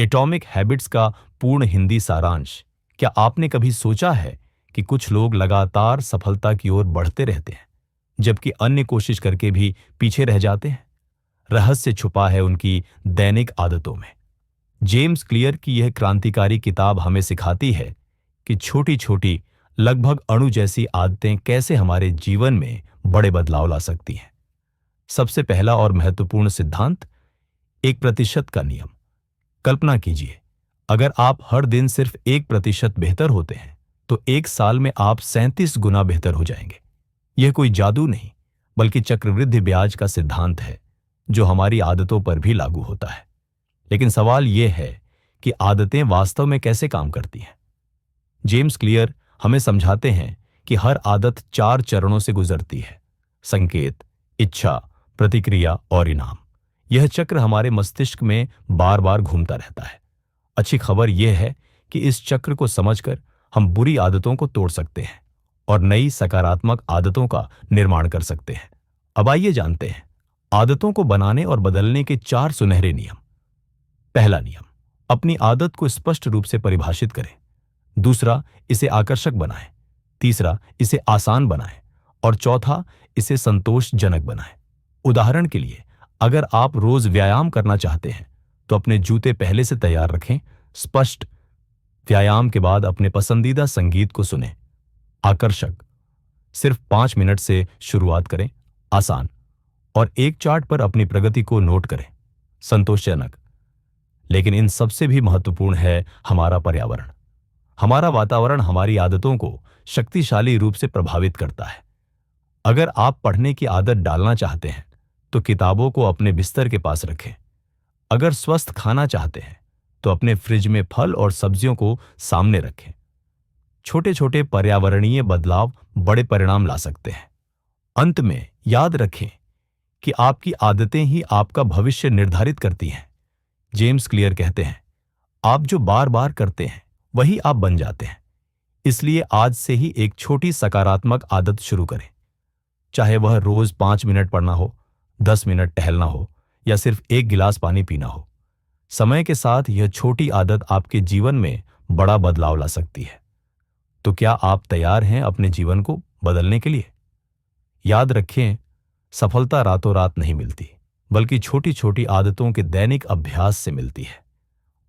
Atomic habits का पूर्ण हिंदी सारांश। क्या आपने कभी सोचा है कि कुछ लोग लगातार सफलता की ओर बढ़ते रहते हैं, जबकि अन्य कोशिश करके भी पीछे रह जाते हैं? रहस्य छुपा है उनकी दैनिक आदतों में। जेम्स क्लियर की यह क्रांतिकारी किताब हमें सिखाती है कि छोटी छोटी, लगभग अणु जैसी आदतें कैसे हमारे जीवन में बड़े बदलाव ला सकती हैं। सबसे पहला और महत्वपूर्ण सिद्धांत, 1% का नियम। कल्पना कीजिए, अगर आप हर दिन सिर्फ 1% बेहतर होते हैं, तो एक साल में आप 37 गुना बेहतर हो जाएंगे। यह कोई जादू नहीं, बल्कि चक्रवृद्धि ब्याज का सिद्धांत है, जो हमारी आदतों पर भी लागू होता है। लेकिन सवाल यह है कि आदतें वास्तव में कैसे काम करती हैं। जेम्स क्लियर हमें समझाते हैं कि हर आदत 4 चरणों से गुजरती है: संकेत, इच्छा, प्रतिक्रिया और इनाम। यह चक्र हमारे मस्तिष्क में बार बार घूमता रहता है। अच्छी खबर यह है कि इस चक्र को समझकर हम बुरी आदतों को तोड़ सकते हैं और नई सकारात्मक आदतों का निर्माण कर सकते हैं। अब आइए जानते हैं आदतों को बनाने और बदलने के 4 सुनहरे नियम। पहला नियम, अपनी आदत को स्पष्ट रूप से परिभाषित करें। दूसरा, इसे आकर्षक बनाएं। तीसरा, इसे आसान बनाएं। और चौथा, इसे संतोषजनक बनाएं। उदाहरण के लिए, अगर आप रोज व्यायाम करना चाहते हैं, तो अपने जूते पहले से तैयार रखें। स्पष्ट, व्यायाम के बाद अपने पसंदीदा संगीत को सुनें। आकर्षक, सिर्फ 5 मिनट से शुरुआत करें। आसान, और एक चार्ट पर अपनी प्रगति को नोट करें। संतोषजनक, लेकिन इन सबसे भी महत्वपूर्ण है हमारा पर्यावरण। हमारा वातावरण हमारी आदतों को शक्तिशाली रूप से प्रभावित करता है। अगर आप पढ़ने की आदत डालना चाहते हैं, तो किताबों को अपने बिस्तर के पास रखें। अगर स्वस्थ खाना चाहते हैं, तो अपने फ्रिज में फल और सब्जियों को सामने रखें। छोटे छोटे पर्यावरणीय बदलाव बड़े परिणाम ला सकते हैं। अंत में याद रखें कि आपकी आदतें ही आपका भविष्य निर्धारित करती हैं। जेम्स क्लियर कहते हैं, आप जो बार बार करते हैं, वही आप बन जाते हैं। इसलिए आज से ही एक छोटी सकारात्मक आदत शुरू करें। चाहे वह रोज 5 मिनट पढ़ना हो, 10 मिनट टहलना हो, या सिर्फ 1 गिलास पानी पीना हो। समय के साथ यह छोटी आदत आपके जीवन में बड़ा बदलाव ला सकती है। तो क्या आप तैयार हैं अपने जीवन को बदलने के लिए? याद रखें, सफलता रातों रात नहीं मिलती, बल्कि छोटी छोटी आदतों के दैनिक अभ्यास से मिलती है।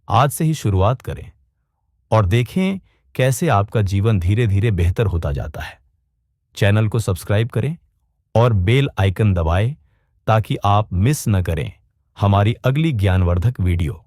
आज से ही शुरुआत करें और देखें कैसे आपका जीवन धीरे धीरे बेहतर होता जाता है। चैनल को सब्सक्राइब करें और बेल आइकन दबाएं, ताकि आप मिस न करें हमारी अगली ज्ञानवर्धक वीडियो।